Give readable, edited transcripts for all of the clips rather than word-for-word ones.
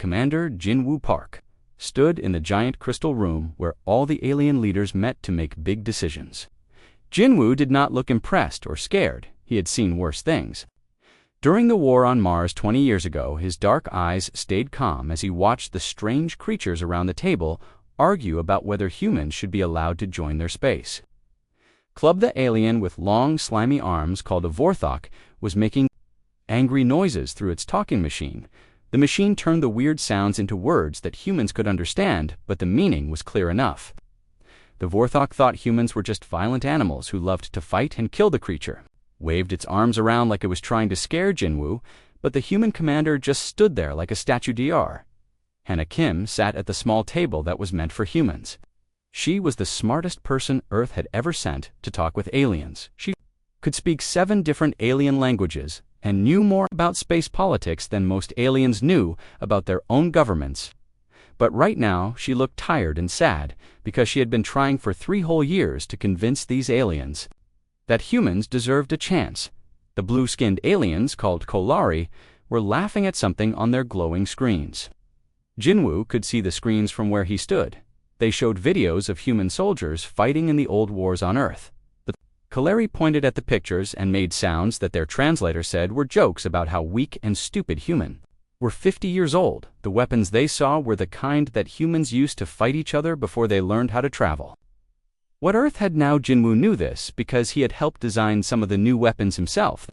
Commander Jinwoo Park stood in the giant crystal room where all the alien leaders met to make big decisions. Jinwoo did not look impressed or scared. He had seen worse things. During the war on Mars 20 years ago, his dark eyes stayed calm as he watched the strange creatures around the table argue about whether humans should be allowed to join their space. Club, the alien with long, slimy arms called a Vorthok, was making angry noises through its talking machine. The machine turned the weird sounds into words that humans could understand, but the meaning was clear enough. The Vorthok thought humans were just violent animals who loved to fight and kill the creature, waved its arms around like it was trying to scare Jinwoo, but the human commander just stood there like a statue. Dr. Hannah Kim sat at the small table that was meant for humans. She was the smartest person Earth had ever sent to talk with aliens. She could speak 7 different alien languages and knew more about space politics than most aliens knew about their own governments. But right now, she looked tired and sad because she had been trying for 3 whole years to convince these aliens that humans deserved a chance. The blue-skinned aliens, called Kolari, were laughing at something on their glowing screens. Jinwoo could see the screens from where he stood. They showed videos of human soldiers fighting in the old wars on Earth. The Kolari pointed at the pictures and made sounds that their translator said were jokes about how weak and stupid humans were 50 years old. The weapons they saw were the kind that humans used to fight each other before they learned how to travel. What Earth had now, Jinwoo knew this because he had helped design some of the new weapons himself.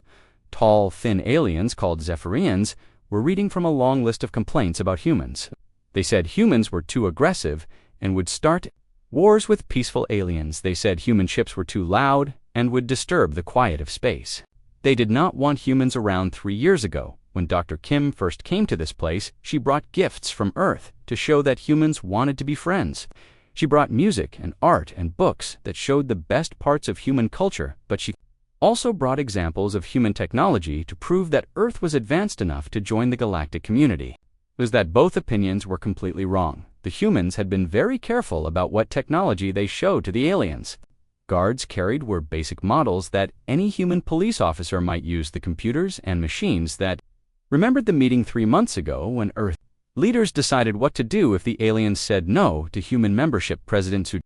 Tall, thin aliens called Zephyrians were reading from a long list of complaints about humans. They said humans were too aggressive and would start wars with peaceful aliens. They said human ships were too loud and would disturb the quiet of space. They did not want humans around 3 years ago. When Dr. Kim first came to this place, she brought gifts from Earth to show that humans wanted to be friends. She brought music and art and books that showed the best parts of human culture, but she also brought examples of human technology to prove that Earth was advanced enough to join the galactic community. It was that both opinions were completely wrong. The humans had been very careful about what technology they showed to the aliens. Guards carried were basic models that any human police officer might use, the computers and machines that remembered the meeting 3 months ago when Earth leaders decided what to do if the aliens said no to human membership. President Su's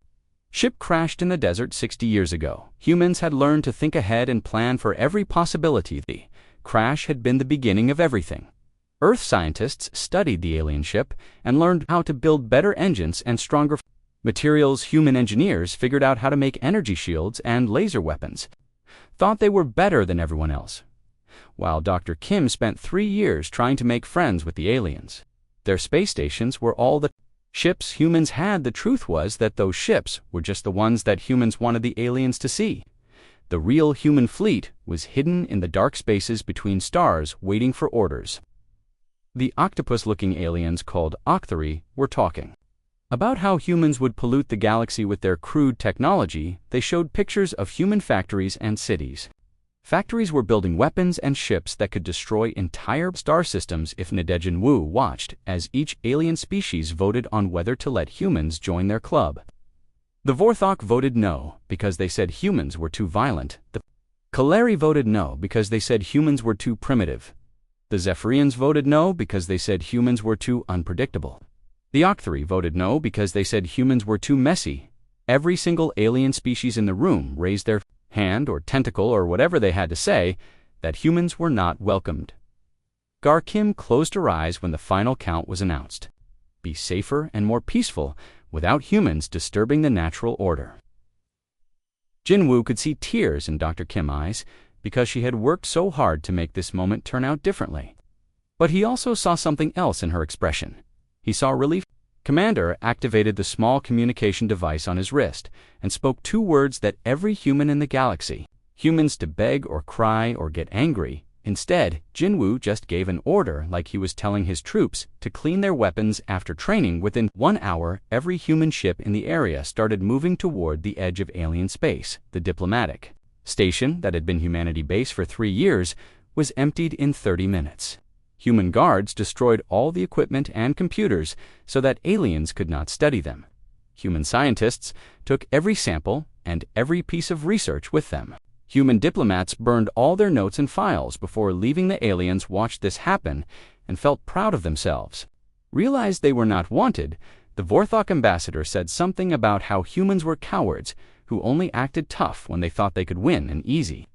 ship crashed in the desert 60 years ago. Humans had learned to think ahead and plan for every possibility. The crash had been the beginning of everything. Earth scientists studied the alien ship and learned how to build better engines and stronger materials. Human engineers figured out how to make energy shields and laser weapons, thought they were better than everyone else, while Dr. Kim spent 3 years trying to make friends with the aliens. Their space stations were all the ships humans had. The truth was that those ships were just the ones that humans wanted the aliens to see. The real human fleet was hidden in the dark spaces between stars, waiting for orders. The octopus-looking aliens called Octari were talking about how humans would pollute the galaxy with their crude technology. They showed pictures of human factories and cities. Factories were building weapons and ships that could destroy entire star systems. If Jinwoo watched as each alien species voted on whether to let humans join their club. The Vorthok voted no because they said humans were too violent. The Kolari voted no because they said humans were too primitive. The Zephyrians voted no because they said humans were too unpredictable. The Octari voted no because they said humans were too messy. Every single alien species in the room raised their hand or tentacle or whatever they had to say that humans were not welcomed. Gar Kim closed her eyes when the final count was announced. Be safer and more peaceful without humans disturbing the natural order. Jinwoo could see tears in Dr. Kim's eyes because she had worked so hard to make this moment turn out differently. But he also saw something else in her expression. He saw relief. Commander activated the small communication device on his wrist and spoke 2 words that every human in the galaxy, humans to beg or cry or get angry. Instead, Jinwoo just gave an order like he was telling his troops to clean their weapons after training. Within 1 hour, every human ship in the area started moving toward the edge of alien space. The diplomatic station that had been humanity base for 3 years was emptied in 30 minutes. Human guards destroyed all the equipment and computers so that aliens could not study them. Human scientists took every sample and every piece of research with them. Human diplomats burned all their notes and files before leaving. The aliens watched this happen and felt proud of themselves. realized they were not wanted, the Vorthok ambassador said something about how humans were cowards who only acted tough when they thought they could win an easy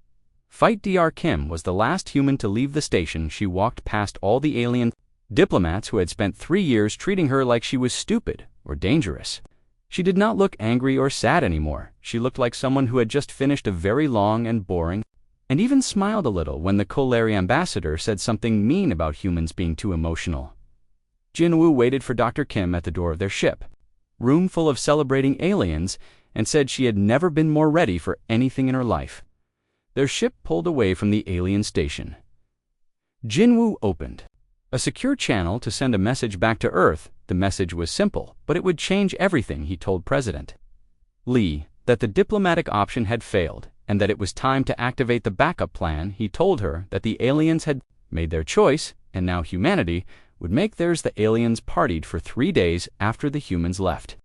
fight. Dr. Kim was the last human to leave the station. She walked past all the alien diplomats who had spent 3 years treating her like she was stupid or dangerous. She did not look angry or sad anymore. She looked like someone who had just finished a very long and boring, and even smiled a little when the Kolari ambassador said something mean about humans being too emotional. Jinwoo waited for Dr. Kim at the door of their ship, room full of celebrating aliens, and said she had never been more ready for anything in her life. Their ship pulled away from the alien station. Jinwoo opened a secure channel to send a message back to Earth. The message was simple, but it would change everything. He told President Lee that the diplomatic option had failed and that it was time to activate the backup plan. He told her that the aliens had made their choice, and now humanity would make theirs. The aliens partied for 3 days after the humans left.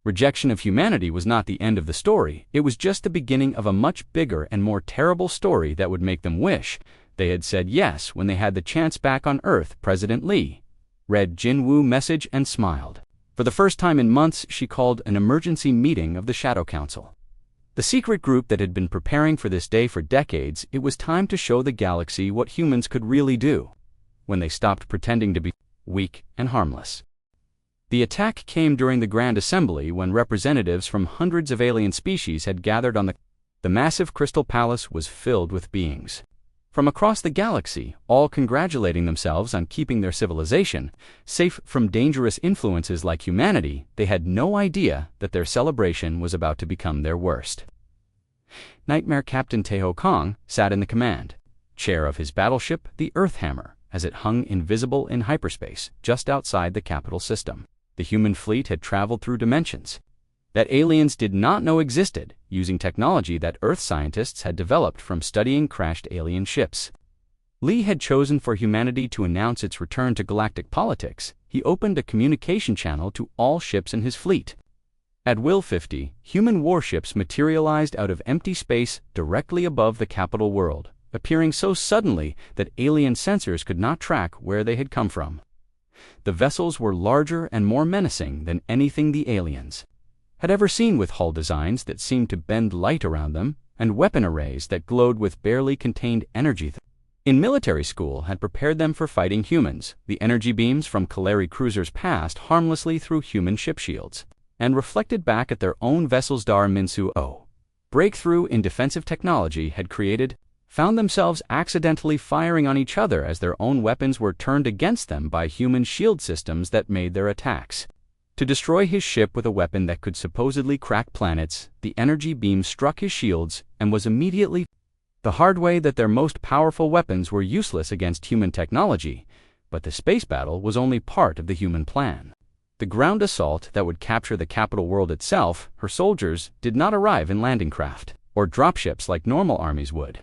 Rejection of humanity was not the end of the story. It was just the beginning of a much bigger and more terrible story that would make them wish they had said yes when they had the chance back on Earth. President Lee read Jinwoo's message and smiled. For the first time in months, she called an emergency meeting of the Shadow Council, the secret group that had been preparing for this day for decades. It was time to show the galaxy what humans could really do when they stopped pretending to be weak and harmless. The attack came during the Grand Assembly when representatives from hundreds of alien species had gathered on the massive Crystal Palace was filled with beings from across the galaxy, all congratulating themselves on keeping their civilization safe from dangerous influences like humanity. They had no idea that their celebration was about to become their worst. Nightmare Captain Taeho Kong sat in the command chair of his battleship, the Earth Hammer, as it hung invisible in hyperspace just outside the capital system. The human fleet had traveled through dimensions that aliens did not know existed, using technology that Earth scientists had developed from studying crashed alien ships. Lee had chosen for humanity to announce its return to galactic politics. He opened a communication channel to all ships in his fleet. At will, 50 human warships materialized out of empty space directly above the capital world, appearing so suddenly that alien sensors could not track where they had come from. The vessels were larger and more menacing than anything the aliens had ever seen, with hull designs that seemed to bend light around them and weapon arrays that glowed with barely contained energy that in military school had prepared them for fighting humans. The energy beams from Kalari cruisers passed harmlessly through human ship shields and reflected back at their own vessels. Dar Minsu O, breakthrough in defensive technology, had found themselves accidentally firing on each other as their own weapons were turned against them by human shield systems that made their attacks. To destroy his ship with a weapon that could supposedly crack planets, the energy beam struck his shields and was immediately the hard way that their most powerful weapons were useless against human technology. But the space battle was only part of the human plan. The ground assault that would capture the capital world itself, her soldiers did not arrive in landing craft or dropships like normal armies would.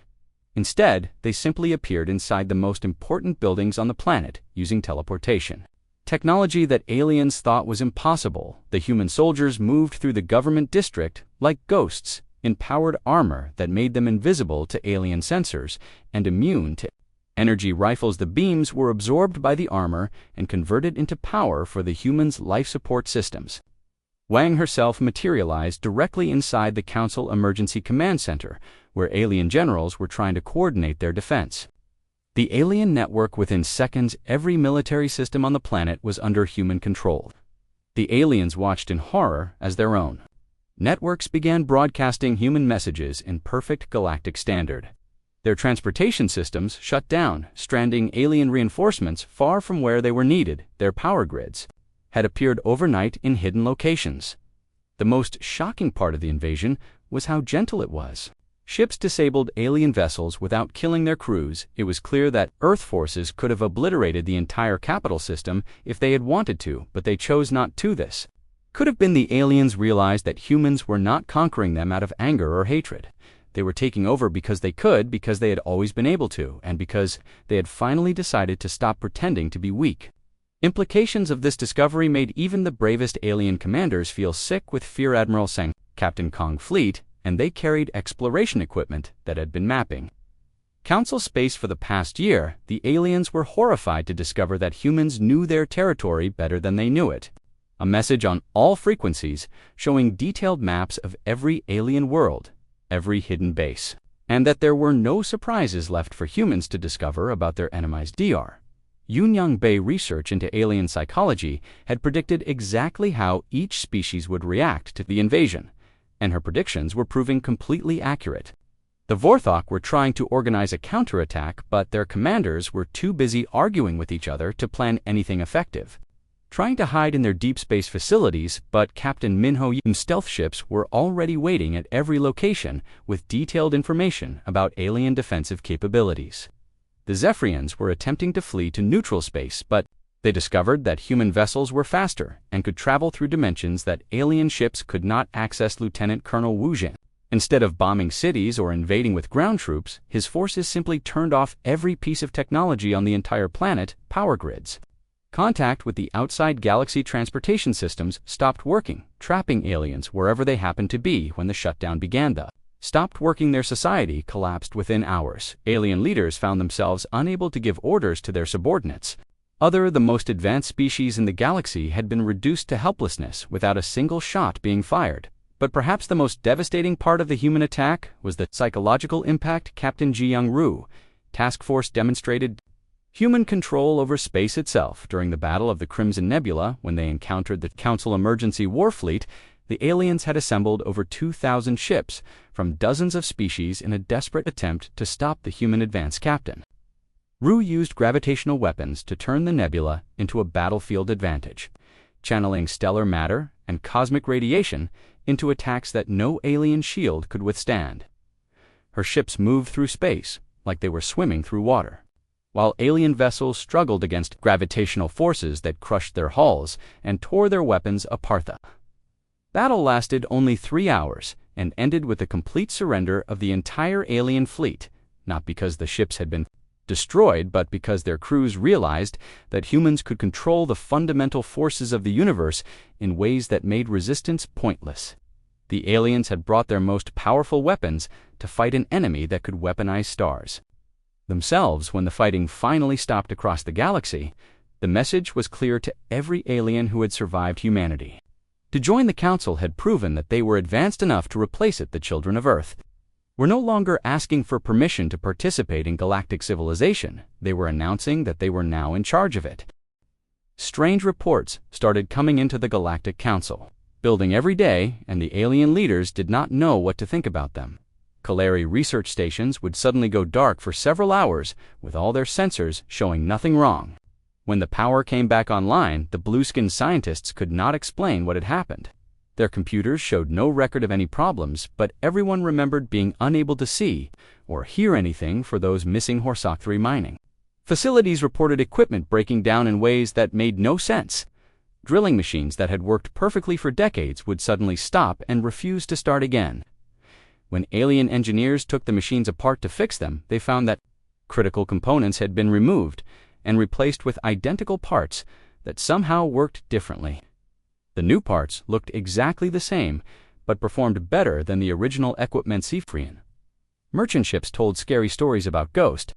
Instead, they simply appeared inside the most important buildings on the planet using teleportation, technology that aliens thought was impossible. The human soldiers moved through the government district like ghosts in powered armor that made them invisible to alien sensors and immune to energy rifles. The beams were absorbed by the armor and converted into power for the humans' life support systems. Wang herself materialized directly inside the Council Emergency Command Center, where alien generals were trying to coordinate their defense. The alien network within seconds, every military system on the planet was under human control. The aliens watched in horror as their own networks began broadcasting human messages in perfect galactic standard. Their transportation systems shut down, stranding alien reinforcements far from where they were needed. Their power grids had appeared overnight in hidden locations. The most shocking part of the invasion was how gentle it was. Ships disabled alien vessels without killing their crews. It was clear that Earth forces could have obliterated the entire capital system if they had wanted to, but they chose not to. This could have been the aliens realized that humans were not conquering them out of anger or hatred. They were taking over because they could, because they had always been able to, and because they had finally decided to stop pretending to be weak. Implications of this discovery made even the bravest alien commanders feel sick with fear. Admiral Sang, Captain Kong Fleet, and they carried exploration equipment that had been mapping Council space for the past year, the aliens were horrified to discover that humans knew their territory better than they knew it. A message on all frequencies showing detailed maps of every alien world, every hidden base, and that there were no surprises left for humans to discover about their enemies. Dr. Yunyang Bei research into alien psychology had predicted exactly how each species would react to the invasion, and her predictions were proving completely accurate. The Vorthok were trying to organize a counterattack, but their commanders were too busy arguing with each other to plan anything effective. Trying to hide in their deep space facilities, but Captain Minho Yun's stealth ships were already waiting at every location with detailed information about alien defensive capabilities. The Zephyrians were attempting to flee to neutral space, but they discovered that human vessels were faster and could travel through dimensions that alien ships could not access. Lieutenant Colonel Wu Jin, instead of bombing cities or invading with ground troops, his forces simply turned off every piece of technology on the entire planet, power grids. Contact with the outside galaxy transportation systems stopped working, trapping aliens wherever they happened to be when the shutdown began. Stopped working. Their society collapsed within hours. Alien leaders found themselves unable to give orders to their subordinates. The most advanced species in the galaxy had been reduced to helplessness without a single shot being fired. But perhaps the most devastating part of the human attack was the psychological impact. Captain Jiyoung Ru task force demonstrated human control over space itself. During the Battle of the Crimson Nebula, when they encountered the Council Emergency War Fleet, the aliens had assembled over 2,000 ships from dozens of species in a desperate attempt to stop the human advance. Captain Ru used gravitational weapons to turn the nebula into a battlefield advantage, channeling stellar matter and cosmic radiation into attacks that no alien shield could withstand. Her ships moved through space like they were swimming through water, while alien vessels struggled against gravitational forces that crushed their hulls and tore their weapons apart. The battle lasted only 3 hours and ended with the complete surrender of the entire alien fleet, not because the ships had been destroyed, but because their crews realized that humans could control the fundamental forces of the universe in ways that made resistance pointless. The aliens had brought their most powerful weapons to fight an enemy that could weaponize stars themselves. When the fighting finally stopped across the galaxy, the message was clear to every alien who had survived humanity. To join the Council had proven that they were advanced enough to replace it. The children of Earth were no longer asking for permission to participate in galactic civilization. They were announcing that they were now in charge of it. Strange reports started coming into the Galactic Council, building every day, and the alien leaders did not know what to think about them. Kalari research stations would suddenly go dark for several hours, with all their sensors showing nothing wrong. When the power came back online, the blue-skinned scientists could not explain what had happened. Their computers showed no record of any problems, but everyone remembered being unable to see or hear anything for those missing Horsok 3 mining facilities. Reported equipment breaking down in ways that made no sense. Drilling machines that had worked perfectly for decades would suddenly stop and refuse to start again. When alien engineers took the machines apart to fix them, they found that critical components had been removed and replaced with identical parts that somehow worked differently. The new parts looked exactly the same, but performed better than the original equipment. Zephyrian merchant ships told scary stories about ghost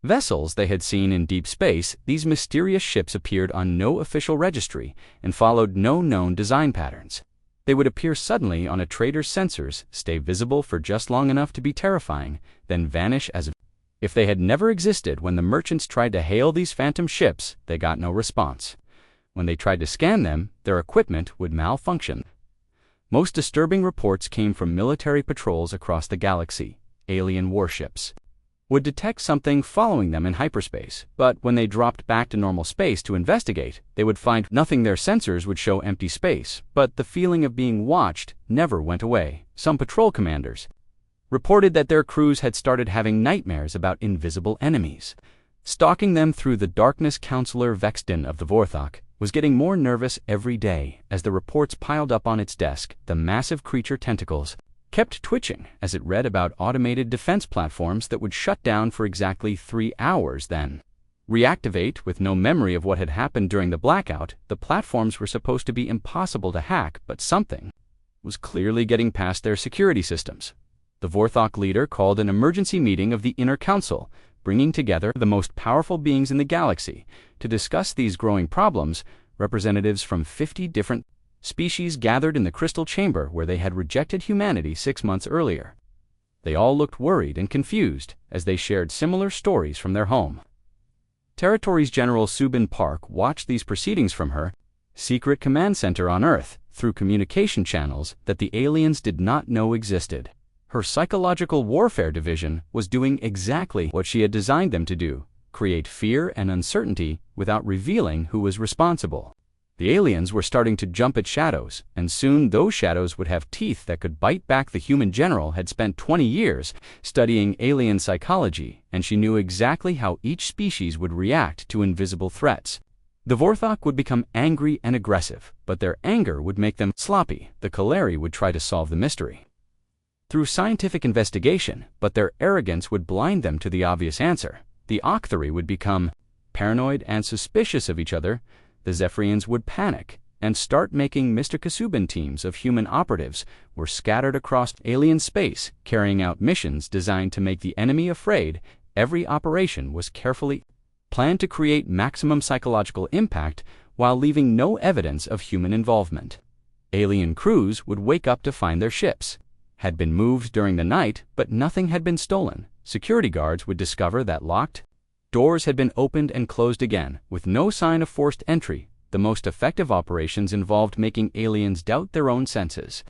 vessels they had seen in deep space. These mysterious ships appeared on no official registry and followed no known design patterns. They would appear suddenly on a trader's sensors, stay visible for just long enough to be terrifying, then vanish as if they had never existed. When the merchants tried to hail these phantom ships, they got no response. When they tried to scan them, their equipment would malfunction. Most disturbing reports came from military patrols across the galaxy. Alien warships would detect something following them in hyperspace, but when they dropped back to normal space to investigate, they would find nothing. Their sensors would show empty space, but the feeling of being watched never went away. Some patrol commanders reported that their crews had started having nightmares about invisible enemies stalking them through the darkness. Counselor Vexton of the Vorthok was getting more nervous every day as the reports piled up on its desk. The massive creature tentacles kept twitching as it read about automated defense platforms that would shut down for exactly 3 hours, then reactivate with no memory of what had happened during the blackout. The platforms were supposed to be impossible to hack, but something was clearly getting past their security systems. The Vorthok leader called an emergency meeting of the Inner Council, bringing together the most powerful beings in the galaxy to discuss these growing problems. Representatives from 50 different species gathered in the crystal chamber where they had rejected humanity 6 months earlier. They all looked worried and confused as they shared similar stories from their home. Territories General Subin Park watched these proceedings from her secret command center on Earth through communication channels that the aliens did not know existed. Her psychological warfare division was doing exactly what she had designed them to do: create fear and uncertainty without revealing who was responsible. The aliens were starting to jump at shadows, and soon those shadows would have teeth that could bite back. The human general had spent 20 years studying alien psychology, and she knew exactly how each species would react to invisible threats. The Vorthok would become angry and aggressive, but their anger would make them sloppy. The Kaleri would try to solve the mystery through scientific investigation, but their arrogance would blind them to the obvious answer. The Octari would become paranoid and suspicious of each other. The Zephyrians would panic and start making Mr. Kasubin. Teams of human operatives were scattered across alien space, carrying out missions designed to make the enemy afraid. Every operation was carefully planned to create maximum psychological impact while leaving no evidence of human involvement. Alien crews would wake up to find their ships had been moved during the night, but nothing had been stolen. Security guards would discover that locked doors had been opened and closed again, with no sign of forced entry. The most effective operations involved making aliens doubt their own senses.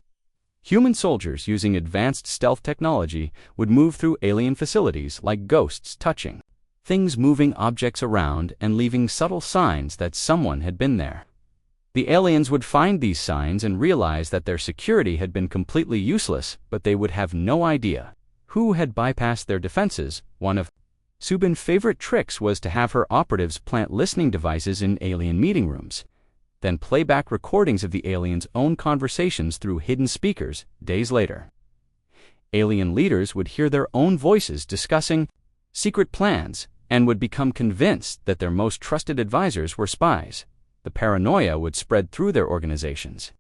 Human soldiers using advanced stealth technology would move through alien facilities like ghosts, touching things, moving objects around, and leaving subtle signs that someone had been there. The aliens would find these signs and realize that their security had been completely useless, but they would have no idea who had bypassed their defenses. One of Subin's favorite tricks was to have her operatives plant listening devices in alien meeting rooms, then play back recordings of the aliens' own conversations through hidden speakers. Days later, alien leaders would hear their own voices discussing secret plans and would become convinced that their most trusted advisors were spies. The paranoia would spread through their organizations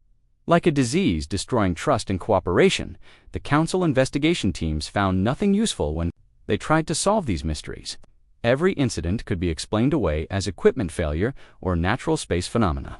like a disease, destroying trust and cooperation. The council investigation teams found nothing useful when they tried to solve these mysteries. Every incident could be explained away as equipment failure or natural space phenomena.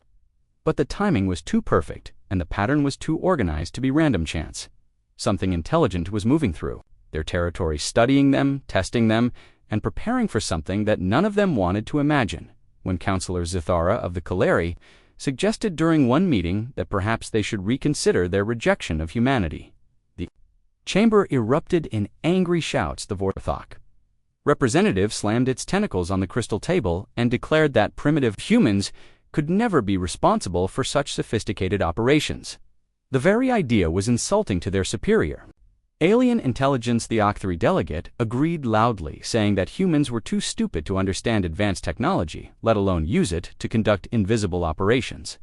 But the timing was too perfect, and the pattern was too organized to be random chance. Something intelligent was moving through their territory, studying them, testing them, and preparing for something that none of them wanted to imagine. When Counselor Zithara of the Kaleri suggested during one meeting that perhaps they should reconsider their rejection of humanity, the chamber erupted in angry shouts. The Vorthok representative slammed its tentacles on the crystal table and declared that primitive humans could never be responsible for such sophisticated operations. The very idea was insulting to their superior alien intelligence. The Octari delegate agreed loudly, saying that humans were too stupid to understand advanced technology, let alone use it to conduct invisible operations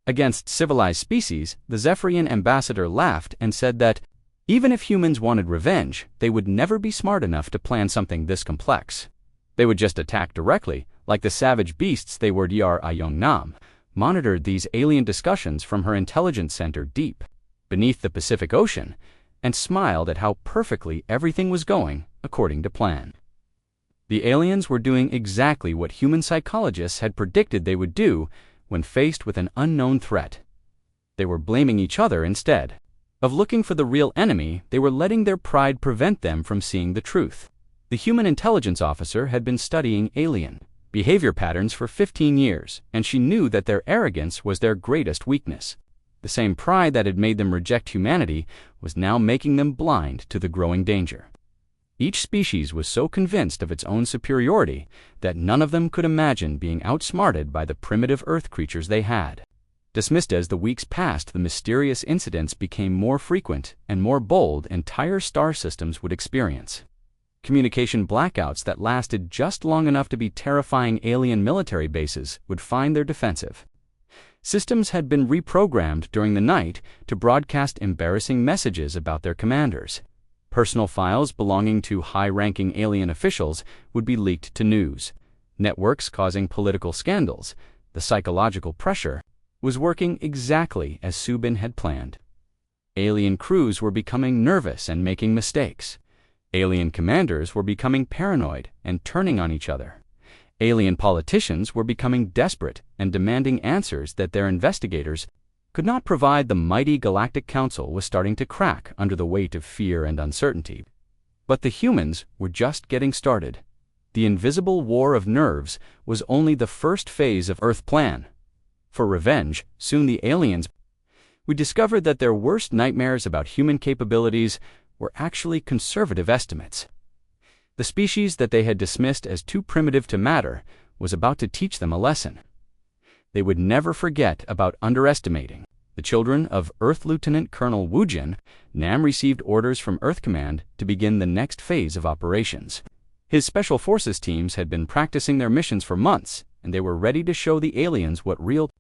against civilized species. The Zephyrian ambassador laughed and said that even if humans wanted revenge, they would never be smart enough to plan something this complex. They would just attack directly, like the savage beasts they were. Dr. Ayong-nam monitored these alien discussions from her intelligence center deep beneath the Pacific Ocean and smiled at how perfectly everything was going according to plan. The aliens were doing exactly what human psychologists had predicted they would do when faced with an unknown threat. They were blaming each other instead of looking for the real enemy. They were letting their pride prevent them from seeing the truth. The human intelligence officer had been studying alien behavior patterns for 15 years, and she knew that their arrogance was their greatest weakness. The same pride that had made them reject humanity was now making them blind to the growing danger. Each species was so convinced of its own superiority that none of them could imagine being outsmarted by the primitive Earth creatures they had. Dismissed as the weeks passed, the mysterious incidents became more frequent and more bold. Entire star systems would experience communication blackouts that lasted just long enough to be terrifying. Alien military bases would find their defensive systems had been reprogrammed during the night to broadcast embarrassing messages about their commanders. Personal files belonging to high-ranking alien officials would be leaked to news networks, causing political scandals. The psychological pressure was working exactly as Subin had planned. Alien crews were becoming nervous and making mistakes. Alien commanders were becoming paranoid and turning on each other. Alien politicians were becoming desperate and demanding answers that their investigators could not provide. The mighty Galactic Council was starting to crack under the weight of fear and uncertainty. But the humans were just getting started. The invisible war of nerves was only the first phase of Earth's plan. For revenge, soon the aliens we discovered that their worst nightmares about human capabilities were actually conservative estimates. The species that they had dismissed as too primitive to matter was about to teach them a lesson. They would never forget about underestimating the children of Earth Lieutenant Colonel Woojin. Nam received orders from Earth Command to begin the next phase of operations. His Special Forces teams had been practicing their missions for months, and they were ready to show the aliens what real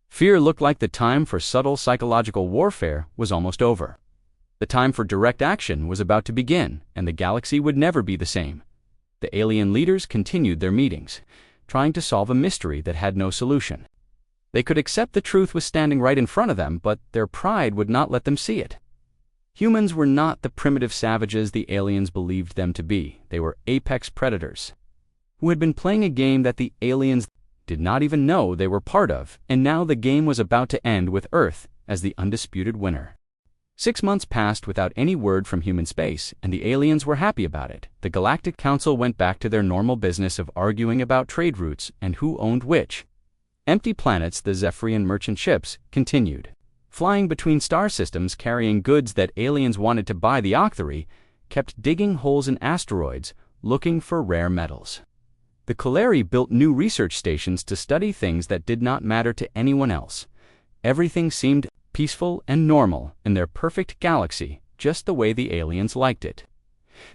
fear looked like. The time for subtle psychological warfare was almost over. The time for direct action was about to begin, and the galaxy would never be the same. The alien leaders continued their meetings, trying to solve a mystery that had no solution. They could accept the truth was standing right in front of them, but their pride would not let them see it. Humans were not the primitive savages the aliens believed them to be. They were apex predators who had been playing a game that the aliens did not even know they were part of, and now the game was about to end with Earth as the undisputed winner. 6 months passed without any word from human space, and the aliens were happy about it. The Galactic Council went back to their normal business of arguing about trade routes and who owned which. Empty planets, the Zephyrian merchant ships, continued flying between star systems carrying goods that aliens wanted to buy. The Octari kept digging holes in asteroids, looking for rare metals. The Kaleri built new research stations to study things that did not matter to anyone else. Everything seemed peaceful and normal in their perfect galaxy, just the way the aliens liked it.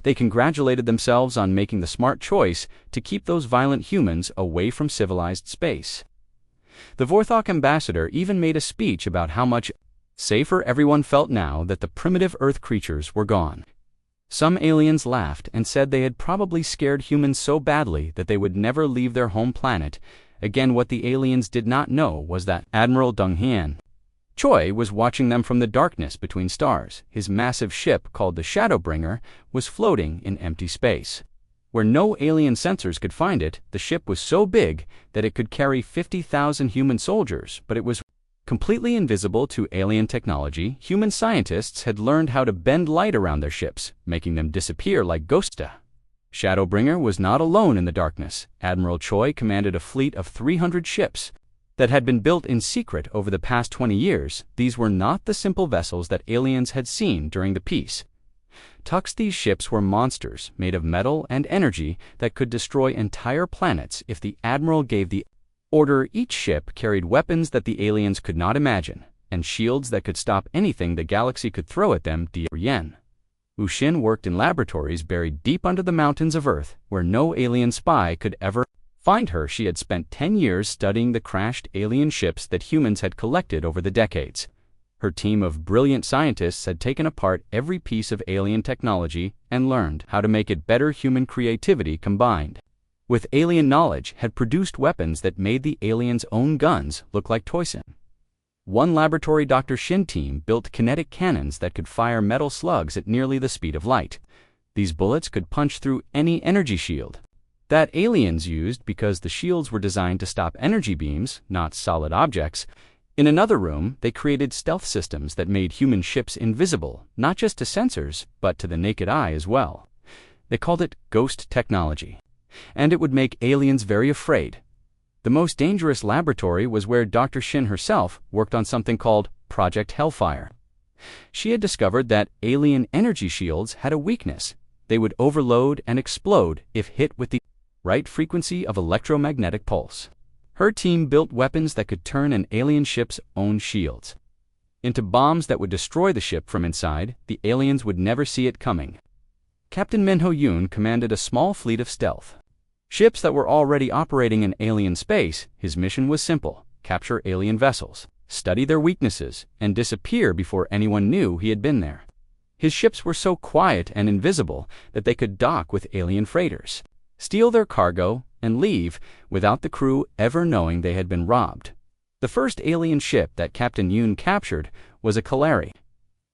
They congratulated themselves on making the smart choice to keep those violent humans away from civilized space. The Vorthok ambassador even made a speech about how much safer everyone felt now that the primitive Earth creatures were gone. Some aliens laughed and said they had probably scared humans so badly that they would never leave their home planet. Again, what the aliens did not know was that Admiral Donghian Choi was watching them from the darkness between stars. His massive ship, called the Shadowbringer, was floating in empty space. Where no alien sensors could find it, the ship was so big that it could carry 50,000 human soldiers, but it was completely invisible to alien technology. Human scientists had learned how to bend light around their ships, making them disappear like ghosts. Shadowbringer was not alone in the darkness. Admiral Choi commanded a fleet of 300 ships that had been built in secret over the past 20 years. These were not the simple vessels that aliens had seen during the peace talks. These ships were monsters made of metal and energy that could destroy entire planets if the admiral gave the order. Each ship carried weapons that the aliens could not imagine, and shields that could stop anything the galaxy could throw at them. Yen Wuxin worked in laboratories buried deep under the mountains of Earth, where no alien spy could ever find her. She had spent 10 years studying the crashed alien ships that humans had collected over the decades. Her team of brilliant scientists had taken apart every piece of alien technology and learned how to make it better. Human creativity combined with alien knowledge had produced weapons that made the aliens' own guns look like toys. One laboratory Dr. Shin team built kinetic cannons that could fire metal slugs at nearly the speed of light. These bullets could punch through any energy shield that aliens used because the shields were designed to stop energy beams, not solid objects. In another room, they created stealth systems that made human ships invisible, not just to sensors, but to the naked eye as well. They called it ghost technology, and it would make aliens very afraid. The most dangerous laboratory was where Dr. Shin herself worked on something called Project Hellfire. She had discovered that alien energy shields had a weakness. They would overload and explode if hit with the right frequency of electromagnetic pulse. Her team built weapons that could turn an alien ship's own shields into bombs that would destroy the ship from inside. The aliens would never see it coming. Captain Minho Yoon commanded a small fleet of stealth ships that were already operating in alien space. His mission was simple: capture alien vessels, study their weaknesses, and disappear before anyone knew he had been there. His ships were so quiet and invisible that they could dock with alien freighters, steal their cargo, and leave without the crew ever knowing they had been robbed. The first alien ship that Captain Yoon captured was a Kaleri.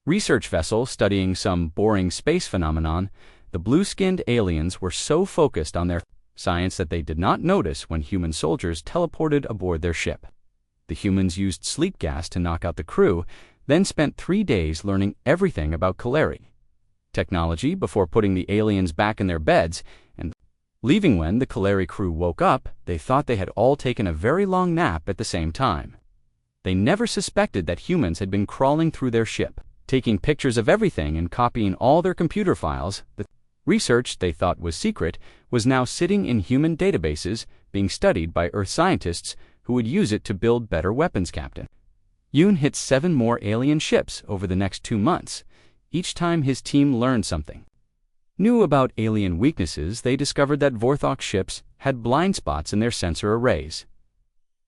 research vessel studying some boring space phenomenon, the blue-skinned aliens were so focused on their science that they did not notice when human soldiers teleported aboard their ship. The humans used sleep gas to knock out the crew, then spent 3 days learning everything about Kaleri technology before putting the aliens back in their beds and leaving. When the Kaleri crew woke up, they thought they had all taken a very long nap at the same time. They never suspected that humans had been crawling through their ship, taking pictures of everything and copying all their computer files. The research they thought was secret was now sitting in human databases, being studied by Earth scientists who would use it to build better weapons. Captain Yoon hit 7 more alien ships over the next 2 months. Each time his team learned something new about alien weaknesses. They discovered that Vorthok ships had blind spots in their sensor arrays.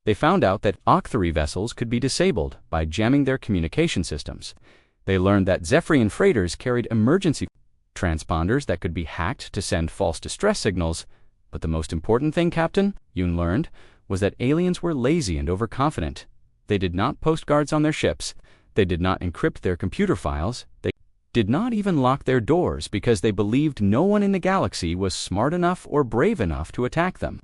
They found out that HFY vessels could be disabled by jamming their communication systems. They learned that Zephyrian freighters carried emergency transponders that could be hacked to send false distress signals. But the most important thing Captain Yoon learned was that aliens were lazy and overconfident. They did not post guards on their ships. They did not encrypt their computer files. They did not even lock their doors because they believed no one in the galaxy was smart enough or brave enough to attack them.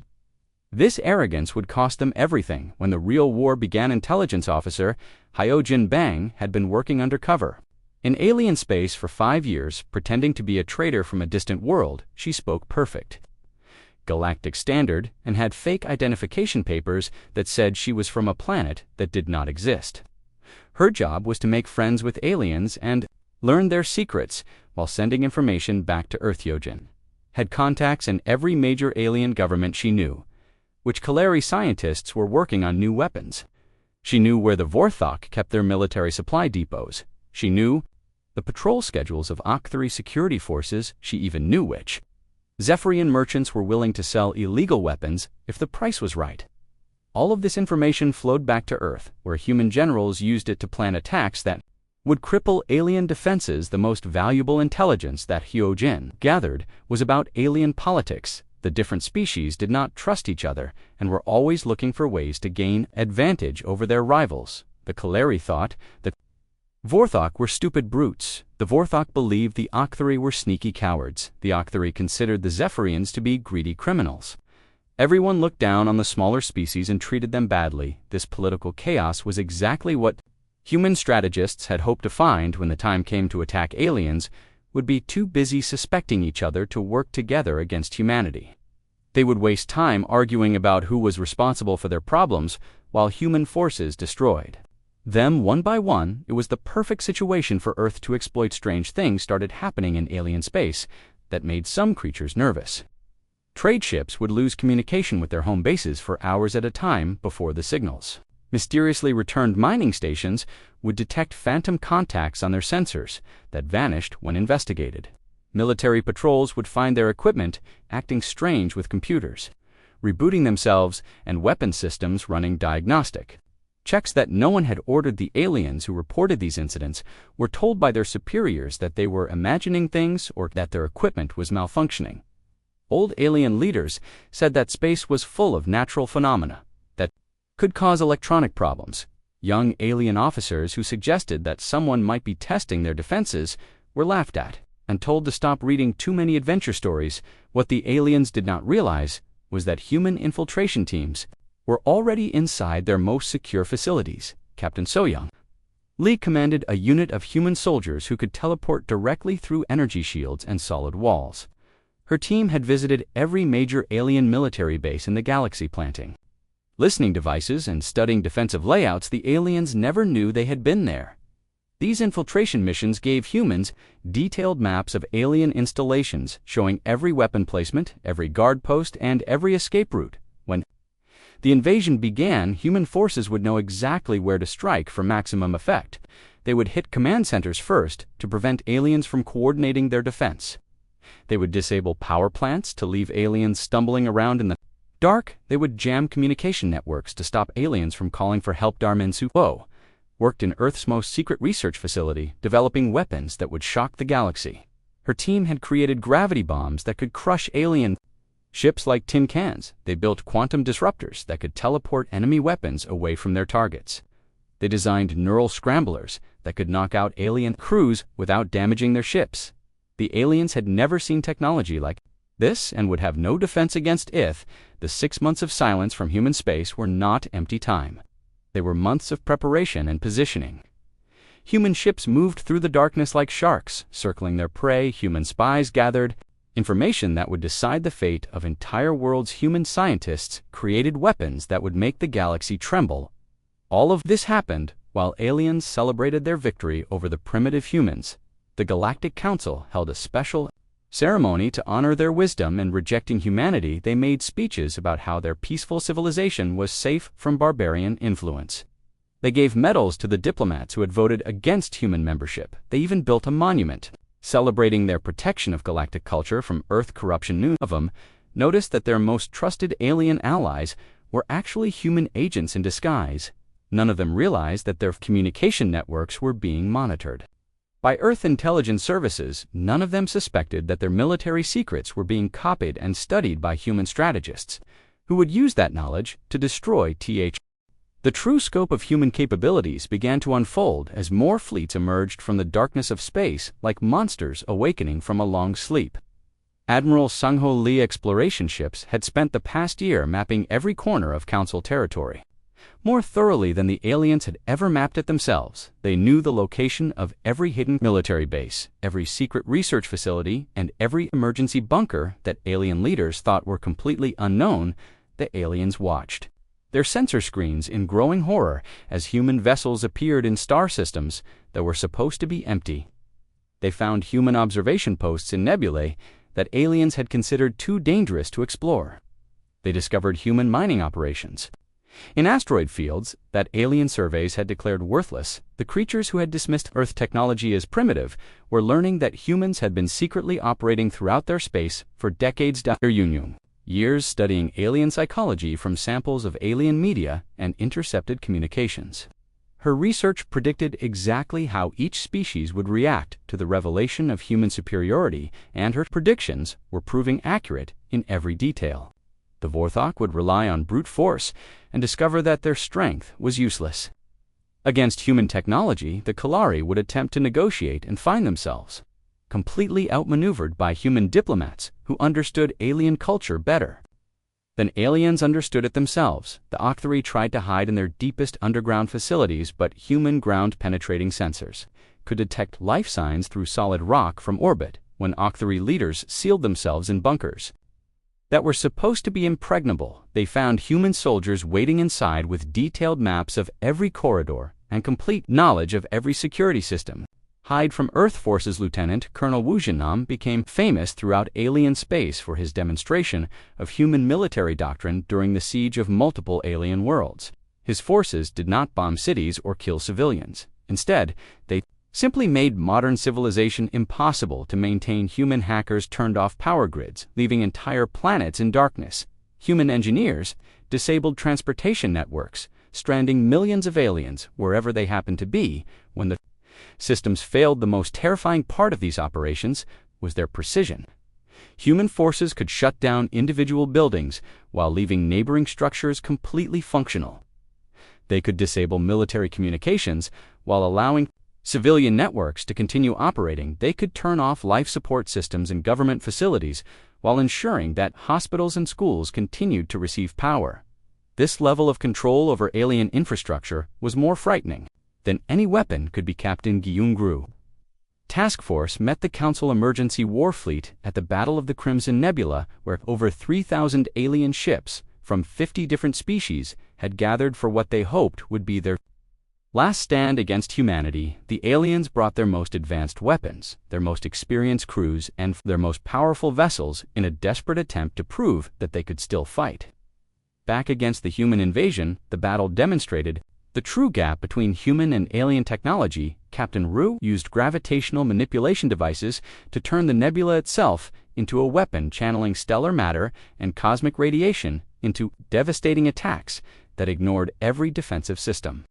This arrogance would cost them everything. When the real war began, intelligence officer Hyojin Bang had been working undercover in alien space for 5 years, pretending to be a trader from a distant world. She spoke perfect Galactic standard and had fake identification papers that said she was from a planet that did not exist. Her job was to make friends with aliens and learn their secrets while sending information back to Earth. Hyojin had contacts in every major alien government she knew, which Kaleri scientists were working on new weapons. She knew where the Vorthok kept their military supply depots. She knew the patrol schedules of HFY security forces. She even knew which Zephyrian merchants were willing to sell illegal weapons if the price was right. All of this information flowed back to Earth, where human generals used it to plan attacks that would cripple alien defenses. The most valuable intelligence that Hyojin gathered was about alien politics. The different species did not trust each other and were always looking for ways to gain advantage over their rivals. The Kaleri thought that Vorthok were stupid brutes. The Vorthok believed the HFY were sneaky cowards. The HFY considered the Zephyrians to be greedy criminals. Everyone looked down on the smaller species and treated them badly. This political chaos was exactly what human strategists had hoped to find. When the time came to attack, aliens would be too busy suspecting each other to work together against humanity. They would waste time arguing about who was responsible for their problems while human forces destroyed them one by one. It was the perfect situation for Earth to exploit. Strange things started happening in alien space that made some creatures nervous. Trade ships would lose communication with their home bases for hours at a time before the signals mysteriously returned. Mining stations would detect phantom contacts on their sensors that vanished when investigated. Military patrols would find their equipment acting strange with computers rebooting themselves and weapon systems running diagnostic checks that no one had ordered. The aliens who reported these incidents were told by their superiors that they were imagining things or that their equipment was malfunctioning. Old alien leaders said that space was full of natural phenomena that could cause electronic problems. Young alien officers who suggested that someone might be testing their defenses were laughed at and told to stop reading too many adventure stories. What the aliens did not realize was that human infiltration teams were already inside their most secure facilities. Captain So-young Lee commanded a unit of human soldiers who could teleport directly through energy shields and solid walls. Her team had visited every major alien military base in the galaxy, planting listening devices and studying defensive layouts. The aliens never knew they had been there. These infiltration missions gave humans detailed maps of alien installations showing every weapon placement, every guard post, and every escape route. When the invasion began, human forces would know exactly where to strike for maximum effect. They would hit command centers first to prevent aliens from coordinating their defense. They would disable power plants to leave aliens stumbling around in the dark. They would jam communication networks to stop aliens from calling for help. Darmin Suo worked in Earth's most secret research facility, developing weapons that would shock the galaxy. Her team had created gravity bombs that could crush alien ships like tin cans. They built quantum disruptors that could teleport enemy weapons away from their targets. They designed neural scramblers that could knock out alien crews without damaging their ships. The aliens had never seen technology like this and would have no defense against it. The 6 months of silence from human space were not empty time. They were months of preparation and positioning. Human ships moved through the darkness like sharks, circling their prey. Human spies gathered information that would decide the fate of entire worlds. Human scientists created weapons that would make the galaxy tremble. All of this happened while aliens celebrated their victory over the primitive humans. The Galactic Council held a special ceremony to honor their wisdom, and rejecting humanity, they made speeches about how their peaceful civilization was safe from barbarian influence. They gave medals to the diplomats who had voted against human membership. They even built a monument celebrating their protection of galactic culture from Earth corruption. News of them noticed that their most trusted alien allies were actually human agents in disguise. None of them realized that their communication networks were being monitored by Earth intelligence services. None of them suspected that their military secrets were being copied and studied by human strategists, who would use that knowledge to destroy TH. The true scope of human capabilities began to unfold as more fleets emerged from the darkness of space like monsters awakening from a long sleep. Admiral Sung-Ho Lee exploration ships had spent the past year mapping every corner of Council territory. More thoroughly than the aliens had ever mapped it themselves. They knew the location of every hidden military base, every secret research facility, and every emergency bunker that alien leaders thought were completely unknown. The aliens watched their sensor screens in growing horror as human vessels appeared in star systems that were supposed to be empty. They found human observation posts in nebulae that aliens had considered too dangerous to explore. They discovered human mining operations in asteroid fields that alien surveys had declared worthless. The creatures who had dismissed Earth technology as primitive were learning that humans had been secretly operating throughout their space for decades. Years studying alien psychology from samples of alien media and intercepted communications. Her research predicted exactly how each species would react to the revelation of human superiority, and her predictions were proving accurate in every detail. The Vorthok would rely on brute force and discover that their strength was useless. Against human technology, the Kalari would attempt to negotiate and find themselves completely outmaneuvered by human diplomats who understood alien culture better than aliens understood it themselves. The Octari tried to hide in their deepest underground facilities, but human ground-penetrating sensors could detect life signs through solid rock from orbit. When Octari leaders sealed themselves in bunkers that were supposed to be impregnable, they found human soldiers waiting inside with detailed maps of every corridor and complete knowledge of every security system. Hide from Earth Forces Lieutenant Colonel Wu Jinnam became famous throughout alien space for his demonstration of human military doctrine during the siege of multiple alien worlds. His forces did not bomb cities or kill civilians. Instead, they simply made modern civilization impossible to maintain. Human hackers turned off power grids, leaving entire planets in darkness. Human engineers disabled transportation networks, stranding millions of aliens wherever they happened to be. When the systems failed, the most terrifying part of these operations was their precision. Human forces could shut down individual buildings while leaving neighboring structures completely functional. They could disable military communications while allowing civilian networks to continue operating. They could turn off life support systems in government facilities while ensuring that hospitals and schools continued to receive power. This level of control over alien infrastructure was more frightening than any weapon could be. Captain Gyung-gru Task Force met the Council Emergency War Fleet at the Battle of the Crimson Nebula, where over 3,000 alien ships from 50 different species had gathered for what they hoped would be their last stand against humanity. The aliens brought their most advanced weapons, their most experienced crews, and their most powerful vessels in a desperate attempt to prove that they could still fight back against the human invasion. The battle demonstrated the true gap between human and alien technology. Captain Ru used gravitational manipulation devices to turn the nebula itself into a weapon, channeling stellar matter and cosmic radiation into devastating attacks that ignored every defensive system.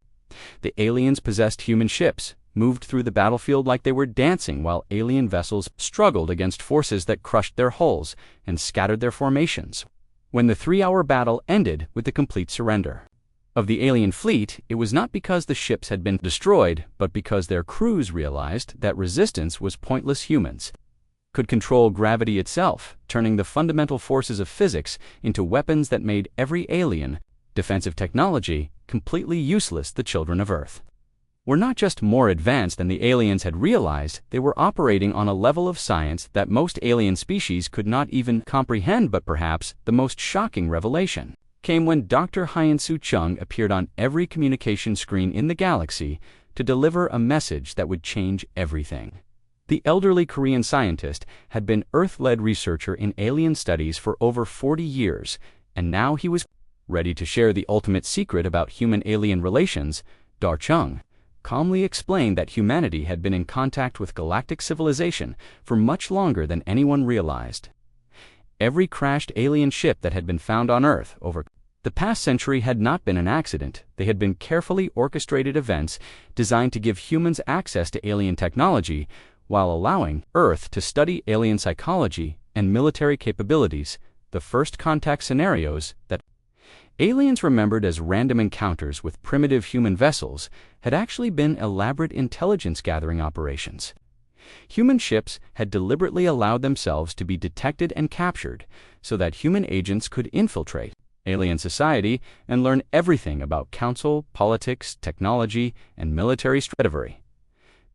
The aliens possessed human ships, moved through the battlefield like they were dancing, while alien vessels struggled against forces that crushed their hulls and scattered their formations. When the 3-hour battle ended with the complete surrender, of the alien fleet, it was not because the ships had been destroyed, but because their crews realized that resistance was pointless. Humans could control gravity itself, turning the fundamental forces of physics into weapons that made every alien defensive technology completely useless. The children of Earth were not just more advanced than the aliens had realized, they were operating on a level of science that most alien species could not even comprehend. But perhaps the most shocking revelation came when Dr. Hyen-Soo Chung appeared on every communication screen in the galaxy to deliver a message that would change everything. The elderly Korean scientist had been Earth-led researcher in alien studies for over 40 years, and now he was ready to share the ultimate secret about human-alien relations. Dr. Chung calmly explained that humanity had been in contact with galactic civilization for much longer than anyone realized. Every crashed alien ship that had been found on Earth over the past century had not been an accident. They had been carefully orchestrated events designed to give humans access to alien technology while allowing Earth to study alien psychology and military capabilities. The first contact scenarios that aliens remembered as random encounters with primitive human vessels had actually been elaborate intelligence-gathering operations. Human ships had deliberately allowed themselves to be detected and captured so that human agents could infiltrate alien society and learn everything about council, politics, technology, and military strategy.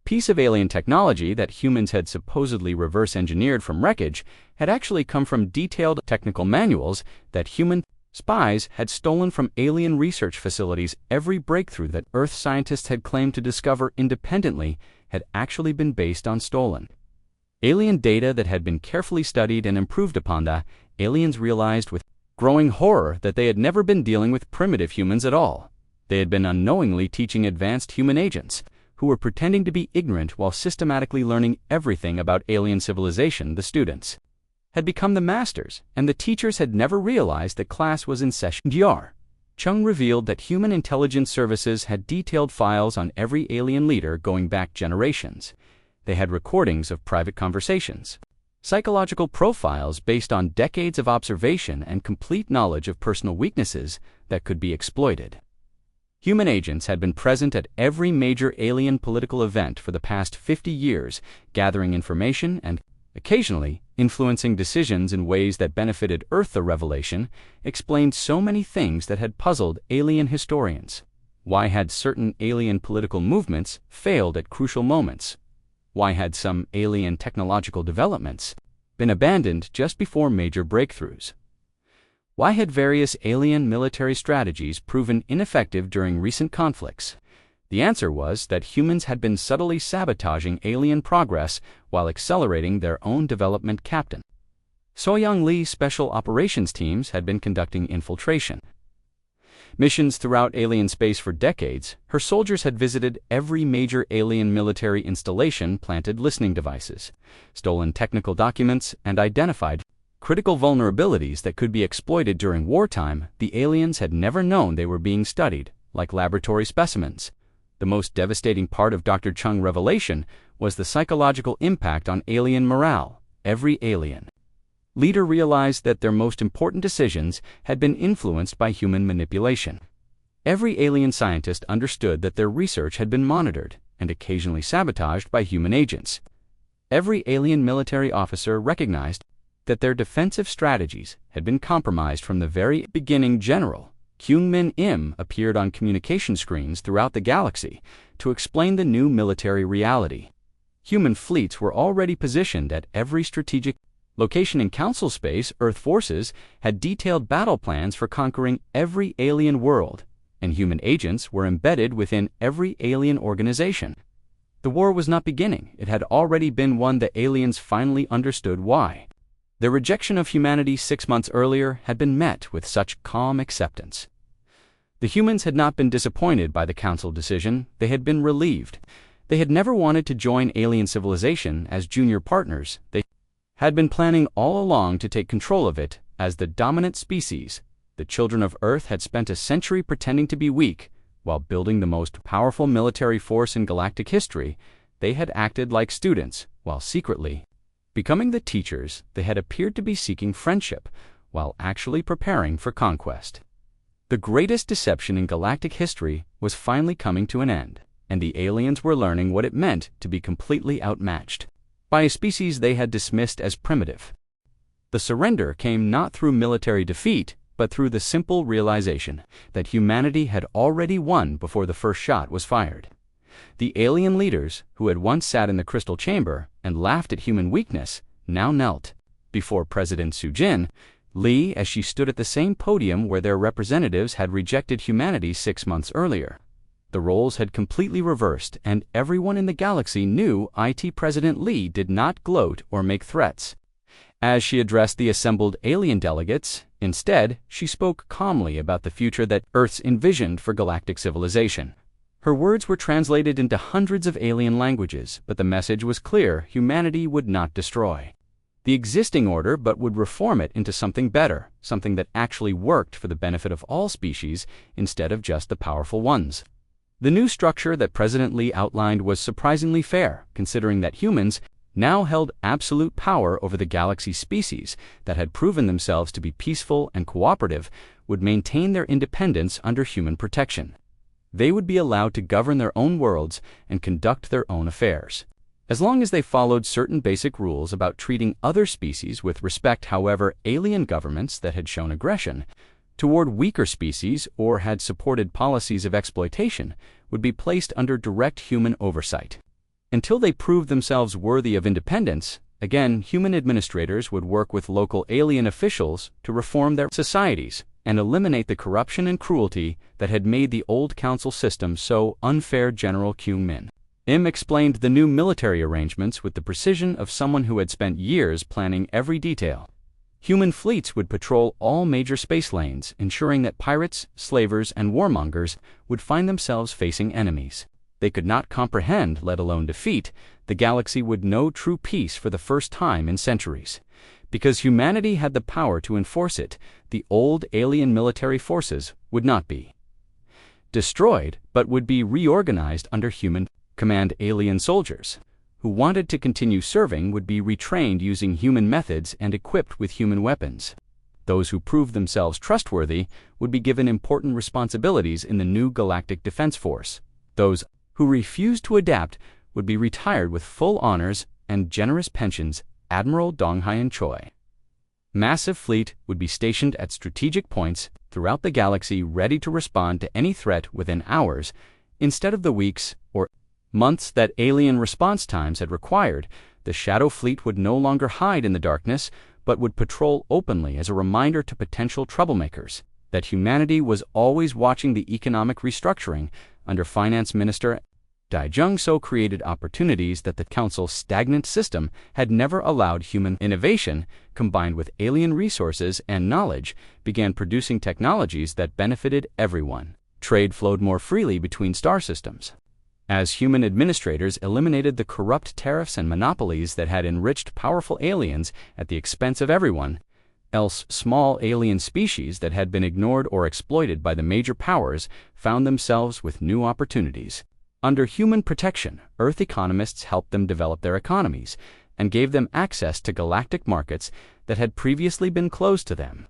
Piece of alien technology that humans had supposedly reverse-engineered from wreckage had actually come from detailed technical manuals that human spies had stolen from alien research facilities. Every breakthrough that Earth scientists had claimed to discover independently had actually been based on stolen alien data that had been carefully studied and improved upon. The aliens realized with growing horror that they had never been dealing with primitive humans at all. They had been unknowingly teaching advanced human agents who were pretending to be ignorant while systematically learning everything about alien civilization. The students had become the masters, and the teachers had never realized that class was in session. Dr. Chung revealed that human intelligence services had detailed files on every alien leader going back generations. They had recordings of private conversations, psychological profiles based on decades of observation, and complete knowledge of personal weaknesses that could be exploited. Human agents had been present at every major alien political event for the past 50 years, gathering information and occasionally influencing decisions in ways that benefited Earth. The revelation explained so many things that had puzzled alien historians. Why had certain alien political movements failed at crucial moments? Why had some alien technological developments been abandoned just before major breakthroughs? Why had various alien military strategies proven ineffective during recent conflicts? The answer was that humans had been subtly sabotaging alien progress while accelerating their own development. Captain So-Young Lee's special operations teams had been conducting infiltration missions throughout alien space for decades. Her soldiers had visited every major alien military installation, planted listening devices, stolen technical documents, and identified critical vulnerabilities that could be exploited during wartime. The aliens had never known they were being studied like laboratory specimens. The most devastating part of Dr. Chung's revelation was the psychological impact on alien morale. Every alien leader realized that their most important decisions had been influenced by human manipulation. Every alien scientist understood that their research had been monitored and occasionally sabotaged by human agents. Every alien military officer recognized that their defensive strategies had been compromised from the very beginning. General Kyung-Min Im appeared on communication screens throughout the galaxy to explain the new military reality. Human fleets were already positioned at every strategic location in Council space. Earth forces had detailed battle plans for conquering every alien world, and human agents were embedded within every alien organization. The war was not beginning, it had already been won. The aliens finally understood why their rejection of humanity 6 months earlier had been met with such calm acceptance. The humans had not been disappointed by the Council decision, they had been relieved. They had never wanted to join alien civilization as junior partners. They had been planning all along to take control of it as the dominant species. The children of Earth had spent a century pretending to be weak while building the most powerful military force in galactic history. They had acted like students while secretly becoming the teachers. They had appeared to be seeking friendship while actually preparing for conquest. The greatest deception in galactic history was finally coming to an end, and the aliens were learning what it meant to be completely outmatched by a species they had dismissed as primitive. The surrender came not through military defeat, but through the simple realization that humanity had already won before the first shot was fired. The alien leaders, who had once sat in the crystal chamber and laughed at human weakness, now knelt before President Sujin Lee as she stood at the same podium where their representatives had rejected humanity 6 months earlier. The roles had completely reversed, and everyone in the galaxy knew IT President Lee did not gloat or make threats. As she addressed the assembled alien delegates, instead, she spoke calmly about the future that Earth's envisioned for galactic civilization. Her words were translated into hundreds of alien languages, but the message was clear: humanity would not destroy the existing order, but would reform it into something better, something that actually worked for the benefit of all species instead of just the powerful ones. The new structure that President Lee outlined was surprisingly fair, considering that humans now held absolute power over the galaxy. Species that had proven themselves to be peaceful and cooperative would maintain their independence under human protection. They would be allowed to govern their own worlds and conduct their own affairs, as long as they followed certain basic rules about treating other species with respect. However, alien governments that had shown aggression toward weaker species or had supported policies of exploitation would be placed under direct human oversight. Until they proved themselves worthy of independence, again, human administrators would work with local alien officials to reform their societies and eliminate the corruption and cruelty that had made the old council system so unfair. General Kyung-min Im explained the new military arrangements with the precision of someone who had spent years planning every detail. Human fleets would patrol all major space lanes, ensuring that pirates, slavers, and warmongers would find themselves facing enemies they could not comprehend, let alone defeat. The galaxy would know true peace for the first time in centuries. Because humanity had the power to enforce it, the old alien military forces would not be destroyed, but would be reorganized under human command. Alien soldiers who wanted to continue serving would be retrained using human methods and equipped with human weapons. Those who proved themselves trustworthy would be given important responsibilities in the new Galactic Defense Force. Those who refused to adapt would be retired with full honors and generous pensions. Admiral Donghyun Choi massive fleet would be stationed at strategic points throughout the galaxy, ready to respond to any threat within hours, instead of the weeks or months that alien response times had required. The Shadow Fleet would no longer hide in the darkness, but would patrol openly as a reminder to potential troublemakers that humanity was always watching. The economic restructuring under Finance Minister Dai Jung-so created opportunities that the Council's stagnant system had never allowed. Human innovation, combined with alien resources and knowledge, began producing technologies that benefited everyone. Trade flowed more freely between star systems, as human administrators eliminated the corrupt tariffs and monopolies that had enriched powerful aliens at the expense of everyone else. Small alien species that had been ignored or exploited by the major powers found themselves with new opportunities. Under human protection, Earth economists helped them develop their economies and gave them access to galactic markets that had previously been closed to them.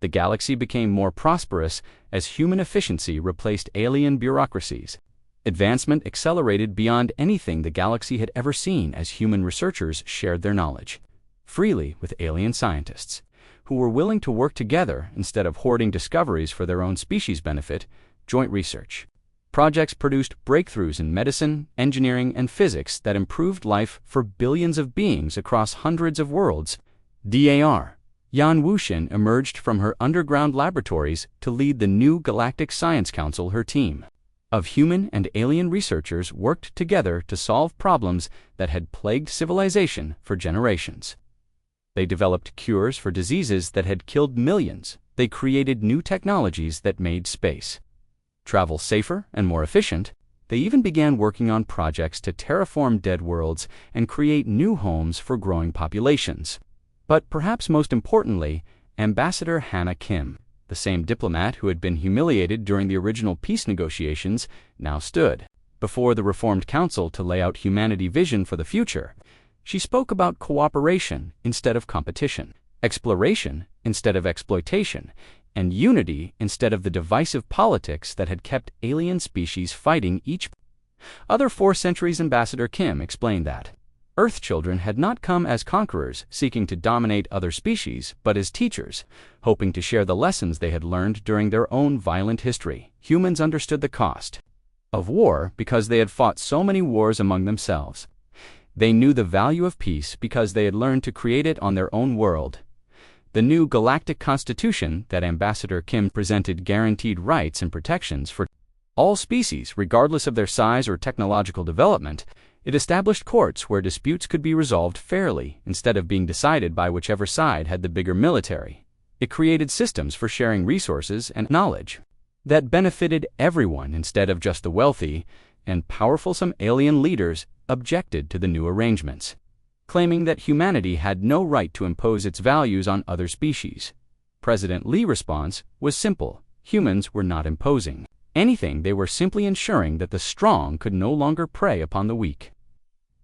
The galaxy became more prosperous as human efficiency replaced alien bureaucracies. Advancement accelerated beyond anything the galaxy had ever seen as human researchers shared their knowledge freely with alien scientists, who were willing to work together instead of hoarding discoveries for their own species' benefit. Joint research projects produced breakthroughs in medicine, engineering, and physics that improved life for billions of beings across hundreds of worlds. DAR Yan Wuxian emerged from her underground laboratories to lead the new Galactic Science Council. Her team of human and alien researchers worked together to solve problems that had plagued civilization for generations. They developed cures for diseases that had killed millions. They created new technologies that made space travel safer and more efficient. They even began working on projects to terraform dead worlds and create new homes for growing populations. But perhaps most importantly, Ambassador Hannah Kim, the same diplomat who had been humiliated during the original peace negotiations, now stood before the Reformed Council to lay out humanity's vision for the future. She spoke about cooperation instead of competition, exploration instead of exploitation, and unity instead of the divisive politics that had kept alien species fighting each other for centuries. Ambassador Kim explained that Earth children had not come as conquerors seeking to dominate other species, but as teachers, hoping to share the lessons they had learned during their own violent history. Humans understood the cost of war because they had fought so many wars among themselves. They knew the value of peace because they had learned to create it on their own world. The new Galactic Constitution that Ambassador Kim presented guaranteed rights and protections for all species, regardless of their size or technological development. It established courts where disputes could be resolved fairly instead of being decided by whichever side had the bigger military. It created systems for sharing resources and knowledge that benefited everyone instead of just the wealthy and powerful. Some alien leaders objected to the new arrangements, claiming that humanity had no right to impose its values on other species. President Lee's response was simple: humans were not imposing anything, they were simply ensuring that the strong could no longer prey upon the weak.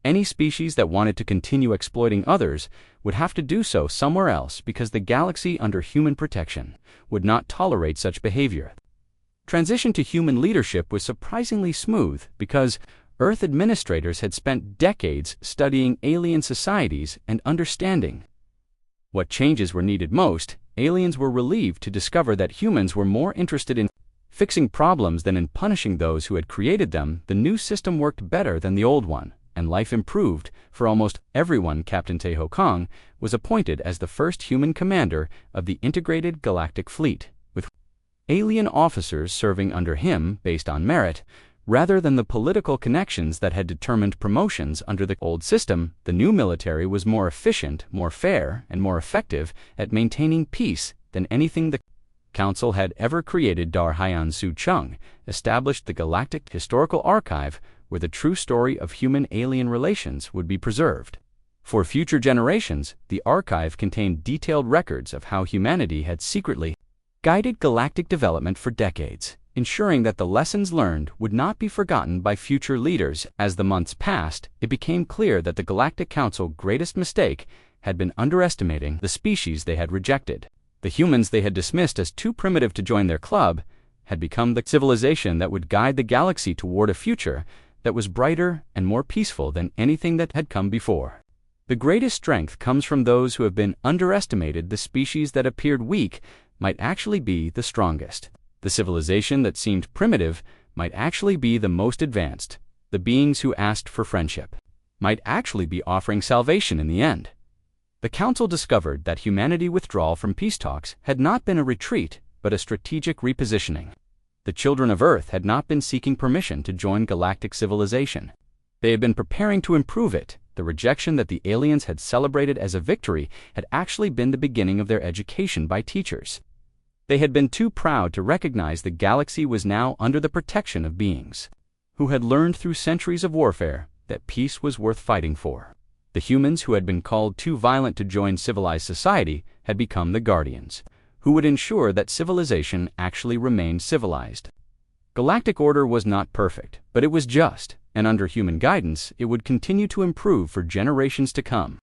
Any species that wanted to continue exploiting others would have to do so somewhere else because the galaxy under human protection would not tolerate such behavior. Transition to human leadership was surprisingly smooth because Earth administrators had spent decades studying alien societies and understanding what changes were needed most. Aliens were relieved to discover that humans were more interested in fixing problems than in punishing those who had created them. The new system worked better than the old one, and life improved for almost everyone. Captain Taeho Kong was appointed as the first human commander of the integrated galactic fleet, with alien officers serving under him based on merit, rather than the political connections that had determined promotions under the old system. The new military was more efficient, more fair, and more effective at maintaining peace than anything the Council had ever created. Dar Hyan Su Chung established the Galactic Historical Archive, where the true story of human-alien relations would be preserved. For future generations, the archive contained detailed records of how humanity had secretly guided galactic development for decades, ensuring that the lessons learned would not be forgotten by future leaders. As the months passed, it became clear that the Galactic Council's greatest mistake had been underestimating the species they had rejected. The humans they had dismissed as too primitive to join their club had become the civilization that would guide the galaxy toward a future that was brighter and more peaceful than anything that had come before. The greatest strength comes from those who have been underestimated. The species that appeared weak might actually be the strongest. The civilization that seemed primitive might actually be the most advanced. The beings who asked for friendship might actually be offering salvation in the end. The Council discovered that humanity's withdrawal from peace talks had not been a retreat, but a strategic repositioning. The children of Earth had not been seeking permission to join galactic civilization. They had been preparing to improve it. The rejection that the aliens had celebrated as a victory had actually been the beginning of their education by teachers. They had been too proud to recognize the galaxy was now under the protection of beings who had learned through centuries of warfare that peace was worth fighting for. The humans who had been called too violent to join civilized society had become the guardians, who would ensure that civilization actually remained civilized. Galactic order was not perfect, but it was just, and under human guidance, it would continue to improve for generations to come.